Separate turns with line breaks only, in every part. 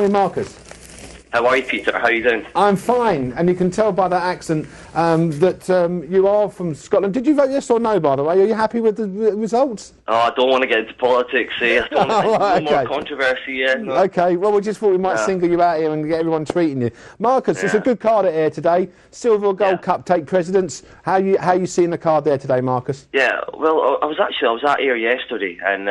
morning, Marcus.
How are you, Peter? How are you doing?
I'm fine, and you can tell by that accent that you are from Scotland. Did you vote yes or no, by the way? Are you happy with the results?
Oh, I don't want to get into politics. I don't want more controversy. Yeah, no.
Okay, well, we just thought we might single you out here and get everyone treating you. Marcus, it's a good card at Ayr today. Silver or Gold Cup take precedence. How you seeing the card there today, Marcus?
Yeah, well, I was at Ayr yesterday, and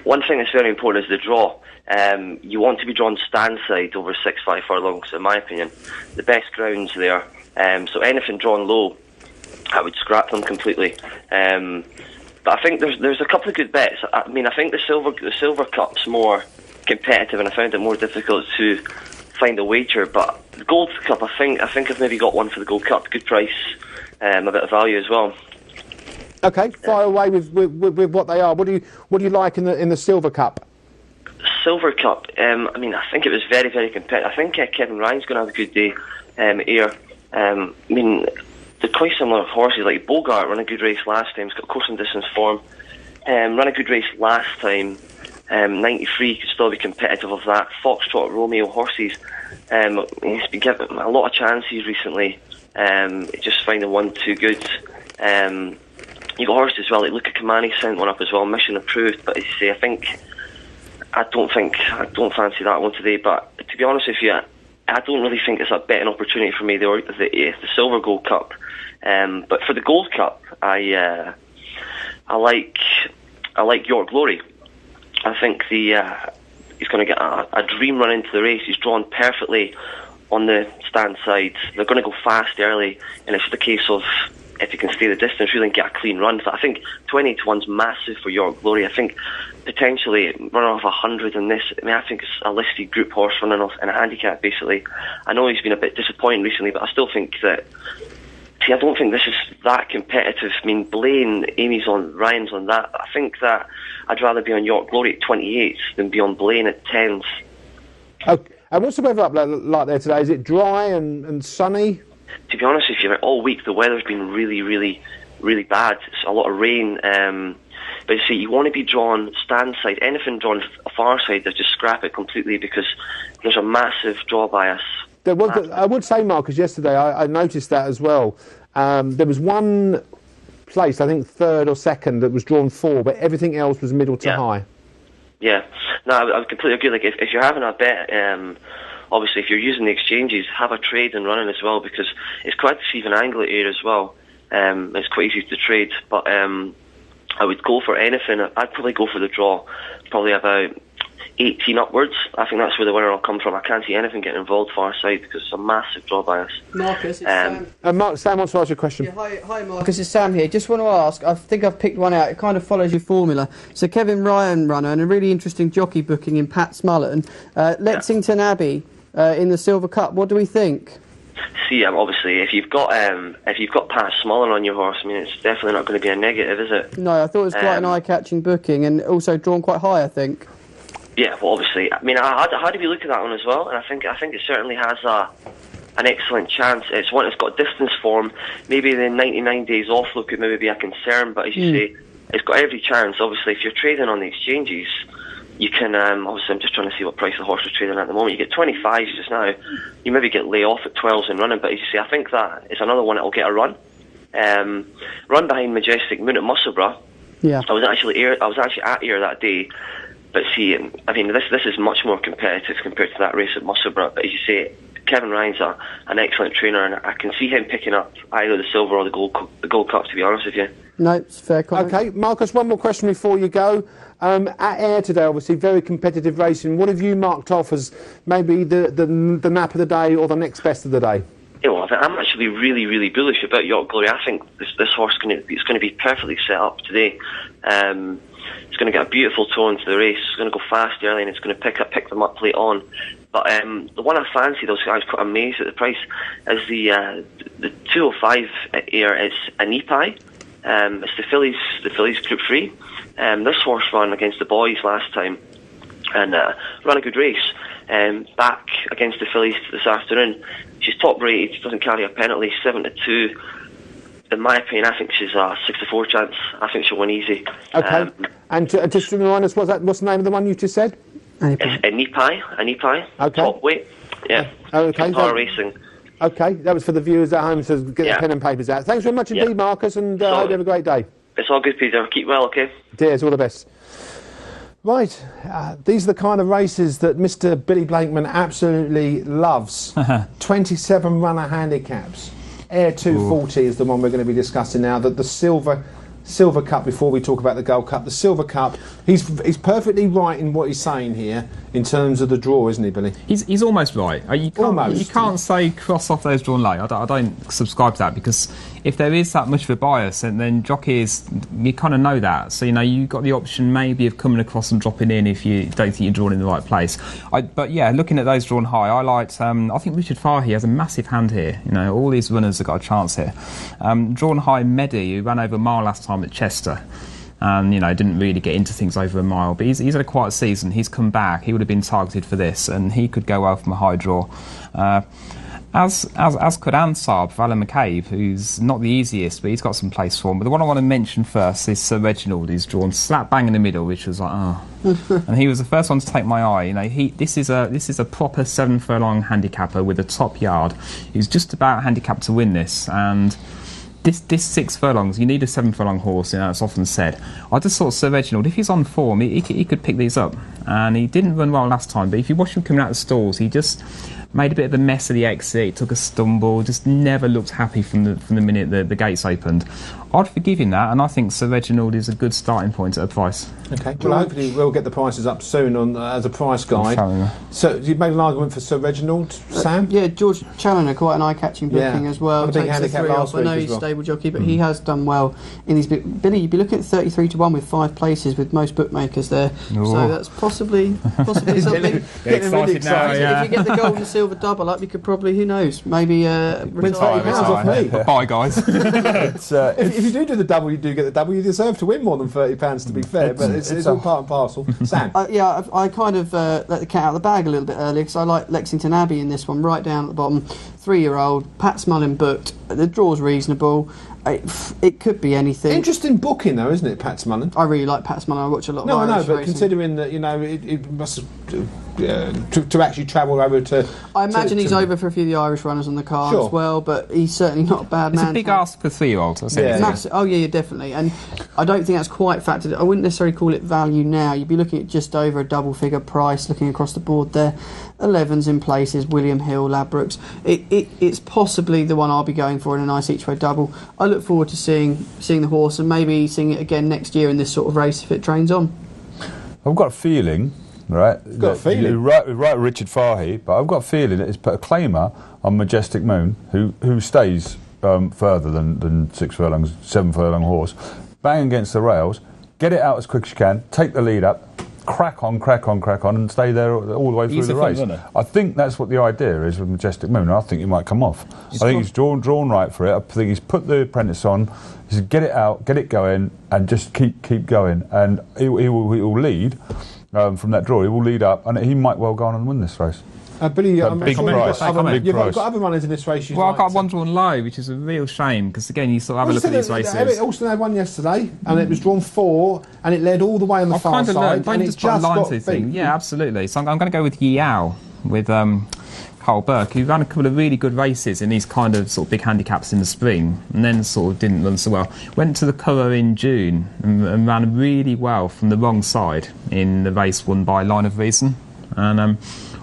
one thing that's very important is the draw. You want to be drawn stand side over 6-5 furlongs, in my opinion. The best grounds there. So anything drawn low, I would scrap them completely. But I think there's a couple of good bets. I mean, I think the Silver Cup's more competitive, and I found it more difficult to find a wager. But the Gold Cup, I think I've maybe got one for the Gold Cup. Good price, a bit of value as well.
Okay, fire away with what they are. What do you like in the Silver Cup?
Silver Cup, I mean, I think it was very, very competitive. I think Kevin Ryan's going to have a good day. Ayr, I mean, they're quite similar horses. Like Bogart ran a good race last time. He's got course and distance form. Ran a good race last time. 93 could still be competitive of that. Foxtrot, Romeo horses. He's been given a lot of chances recently. Just finding one too good. You got horses as well. Like Luca Kamani sent one up as well. Mission approved. But as you say, I don't fancy that one today. But to be honest with you, I don't really think it's a betting opportunity for me. The Silver Gold Cup, but for the Gold Cup, I like York Glory. I think he's going to get a dream run into the race. He's drawn perfectly on the stand side. They're going to go fast early, and it's just a case of if he can stay the distance, really get a clean run. So I think 20-1's massive for York Glory. I think potentially running off 100 in this. I mean, I think it's a listed group horse running off in a handicap, basically. I know he's been a bit disappointing recently, but I still think that. See, I don't think this is that competitive. I mean, Blaine, Amy's on, Ryan's on that. I think that I'd rather be on York Glory at 28s than be on Blaine at 10s.
Okay. And what's the weather up like there today? Is it dry and sunny?
To be honest with you, all week the weather's been really, really, really bad. It's a lot of rain. But you see, you want to be drawn stand side. Anything drawn far side, just scrap it completely because there's a massive draw bias.
I would say, Marcus, yesterday I noticed that as well. There was one place, I think third or second, that was drawn 4, but everything else was middle to high.
Yeah, no, I completely agree. Like if you're having a bet, obviously if you're using the exchanges, have a trade and running as well, because it's quite a deceiving angle at Ayr as well. It's quite easy to trade, but I would go for anything. I'd probably go for the draw, probably about 18 upwards. I think that's where the winner will come from. I can't see anything getting involved far side because it's a massive draw bias.
Marcus, it's Sam.
Sam wants to ask you a question.
Yeah, hi Marcus, it's Sam here. Just want to ask, I think I've picked one out. It kind of follows your formula. So Kevin Ryan runner and a really interesting jockey booking in Pat Smullen. Lexington Abbey in the Silver Cup. What do we think?
See, obviously, if you've got Pat Smullen on your horse, I mean, it's definitely not going to be a negative, is it?
No, I thought it was quite an eye-catching booking and also drawn quite high, I think.
Yeah, well, obviously, I mean, I had to be looking at that one as well, and I think it certainly has an excellent chance. It's one that's got distance form. Maybe the 99 days off look could maybe be a concern, but as you say, it's got every chance. Obviously, if you're trading on the exchanges, you can, obviously I'm just trying to see what price the horse is trading at the moment. You get 25s just now. You maybe get lay off at 12s and running, but as you say, I think that is another one that will get a run. Run behind Majestic Moon at Musselburgh. Yeah. I was actually at Ayr that day, but see, I mean, this is much more competitive compared to that race at Musselburgh. But as you say, Kevin Ryan's an excellent trainer, and I can see him picking up either the Silver or the Gold Cup, to be honest with you.
No, it's fair comment.
Okay, Marcus, one more question before you go. At Ayr today, obviously, very competitive racing. What have you marked off as maybe the nap of the day or the next best of the day?
Yeah, well, I'm actually really, really bullish about York Glory. I think this horse is going to be perfectly set up today. It's going to get a beautiful tone to the race. It's going to go fast early, and it's going to pick them up late on. But the one I fancy, those guys, quite amazed at the price, is the 205 at Ayr. It's an Ipai. It's the Fillies Group 3. This horse ran against the boys last time and ran a good race. Back against the Fillies this afternoon. She's top rated. She doesn't carry a penalty. 7-2. In my opinion, I think she's a 6-4 chance. I think she'll win easy.
Okay. And just to remind us, what's the name of the one you just said?
Anipai,
Okay.
top weight. Yeah.
Okay.
Power racing.
Okay, that was for the viewers at home, so get their pen and papers out. Thanks very much indeed, Marcus, and I hope you have a great day.
It's all good, Peter. Keep well, okay?
Cheers, all the best. Right, these are the kind of races that Mr. Billy Blakeman absolutely loves. 27 runner handicaps. Ayr 240 is the one we're going to be discussing now. The Silver Cup, before we talk about the Gold Cup. The Silver Cup, he's perfectly right in what he's saying here in terms of the draw, isn't he, Billy?
He's almost right. You can't say cross off those drawn late. I don't subscribe to that, because if there is that much of a bias, and then jockeys, you kind of know that. So, you've got the option maybe of coming across and dropping in if you don't think you're drawn in the right place. But yeah, looking at those drawn high, I liked, I think Richard Fahey has a massive hand here. All these runners have got a chance here. Drawn high Mehdi, who ran over a mile last time at Chester, and didn't really get into things over a mile, but he's had a quiet season. He's come back. He would have been targeted for this, and he could go well from a high draw. As could Ansab, Valor McCabe, who's not the easiest, but he's got some place for him. But the one I want to mention first is Sir Reginald, who's drawn slap bang in the middle, which was like, and he was the first one to take my eye. This is a proper 7 furlong handicapper with a top yard. He's just about handicapped to win this, and this 6 furlongs, you need a 7 furlong horse, it's often said. I just thought Sir Reginald, if he's on form, he could pick these up. And he didn't run well last time, but if you watch him coming out of the stalls, he just made a bit of a mess of the exit, took a stumble, just never looked happy from the minute the gates opened. I'd forgive him that, and I think Sir Reginald is a good starting point at a price.
Okay, well, hopefully we'll get the prices up soon on as a price guide. So you made an argument for Sir Reginald, Sam?
Yeah, George Challoner, quite an eye-catching booking as well.
A big handicap last week.
I know he's a stable jockey, but he has done well in these. Billy, you'd be looking at 33 to 1 with 5 places with most bookmakers there. Ooh. So that's possibly something.
Getting really excited now,
If you get the gold and silver double up, you could probably, who knows, maybe
win £30 off me.
Bye, guys.
If you do the double, you do get the double. You deserve to win more than £30, to be fair, but it's all part and parcel. Sam?
I kind of let the cat out of the bag a little bit earlier, because I like Lexington Abbey in this one, right down at the bottom. 3-year-old, Pat Smullen booked. The draw's reasonable. It could be anything.
Interesting booking, though, isn't it, Pat Smullen?
I really like Pat Smullen. I watch a lot of
Irish
racing.
But considering that, it must to actually travel over to...
I imagine he's over for a few of the Irish runners on the card as well, but he's certainly not a bad man.
It's a big ask for 3-year-olds.
Massive. Oh, yeah, definitely. And I don't think that's quite factored. I wouldn't necessarily call it value now. You'd be looking at just over a double-figure price, looking across the board there. 11s in places, William Hill, Ladbrokes. It's possibly the one I'll be going for in a nice each-way double. I look forward to seeing the horse, and maybe seeing it again next year in this sort of race if it trains on.
I've got a feeling... Right, you're right, Richard Fahey, but I've got a feeling that it's put a claimer on Majestic Moon, who stays further than 6 furlongs, 7 furlong horse, bang against the rails, get it out as quick as you can, take the lead up, crack on, and stay there all the way through the race. I think that's what the idea is with Majestic Moon. I think he might come off. I think he's drawn right for it. I think he's put the apprentice on. He said, get it out, get it going, and just keep going, and he will lead. From that draw, he will lead up, and he might well go on and win this race.
Billy,
big price.
You've got other runners in this race.
I've got one drawn low, which is a real shame, because again, you sort of have a look at these races.
Eric Alston had one yesterday, and it was drawn 4, and it led all the way on the far side, and it just got beat.
Yeah, absolutely. So I'm going to go with Yao, with Carl Burke, who ran a couple of really good races in these kind of sort of big handicaps in the spring, and then sort of didn't run so well. Went to the Curragh in June and ran really well from the wrong side in the race won by Line of Reason. And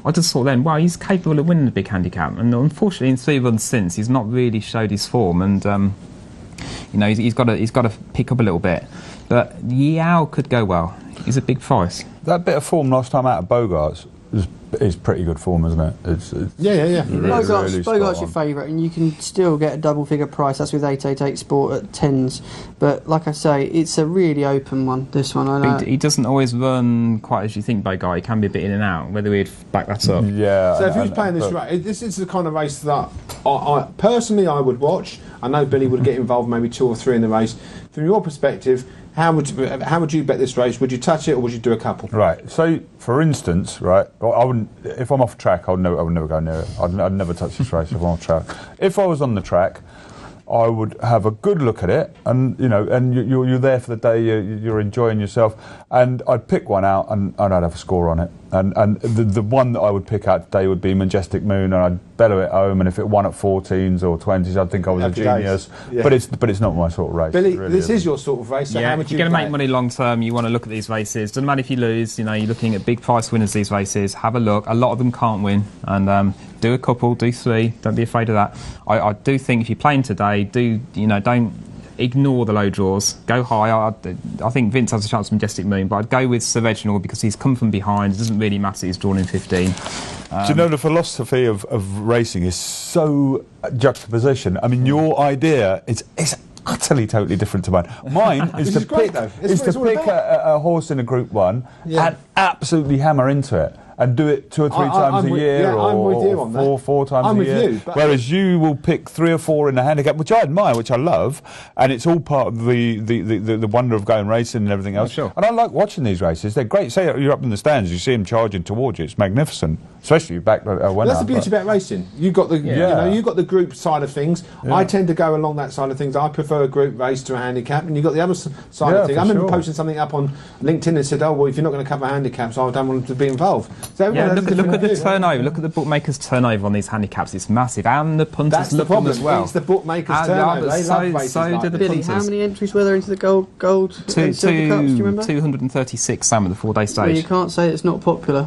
I just thought then, wow, he's capable of winning a big handicap. And unfortunately, in 3 runs since, he's not really showed his form, and he's got to pick up a little bit. But Yao could go well. He's a big price.
That bit of form last time out of Bogart's is pretty good form, isn't it? It's
yeah.
Bogart's your favourite, and you can still get a double-figure price. That's with 888 Sport at 10s. But like I say, it's a really open one, this one. I know.
He doesn't always run quite as you think, Bogart. He can be a bit in and out, whether we'd back that up.
Yeah.
So if he was playing this race, this is the kind of race that I personally I would watch. I know Billy would get involved maybe 2 or 3 in the race. From your perspective, how would you bet this race? Would you touch it, or would you do a couple?
Right. So, for instance, right, I wouldn't. If I'm off track, I would never go near it. I'd never touch this race if I'm off track. If I was on the track, I would have a good look at it, and you're there for the day, you're enjoying yourself, and I'd pick one out and I'd have a score on it. And the one that I would pick out today would be Majestic Moon, and I'd bellow it home. And if it won at 14s or 20s, I'd think I was a genius. Yeah. But it's not my sort of race.
Billy,
really
this is your sort of race. So how
if you're going to make money long term, you want to look at these races. Doesn't matter if you lose. You're looking at big price winners these races. Have a look. A lot of them can't win, and do a couple, do 3. Don't be afraid of that. I do think if you're playing today, don't ignore the low draws. Go high. I think Vince has a chance of Majestic Moon, but I'd go with Sir Reginald because he's come from behind. It doesn't really matter. He's drawn in 15.
Do you know the philosophy of racing is so juxtaposition? I mean, your idea is utterly, totally different to mine. Mine is to pick a horse in a Group 1 and absolutely hammer into it. And do it 2 or 3 times a year, or 4 times a year. Whereas you will pick 3 or 4 in a handicap, which I admire, which I love, and it's all part of the wonder of going racing and everything else.
Sure.
And I like watching these races. They're great. Say you're up in the stands, you see them charging towards you. It's magnificent, especially back a winner.
That's the beauty about racing. You've got you've got the group side of things. Yeah. I tend to go along that side of things. I prefer a group race to a handicap, and you've got the other side of things. I remember posting something up on LinkedIn and said, "Oh well, if you're not going to cover handicaps, I don't want to be involved." So
look at the turnover. Look at the bookmakers' turnover on these handicaps. It's massive, and the punters love them as well.
It's the bookmakers' turnover. They love races like
do the punters. How many entries were there into the gold and silver cups? Do you remember?
236, Sam, at the 4-day stage.
Well, you can't say it's not popular.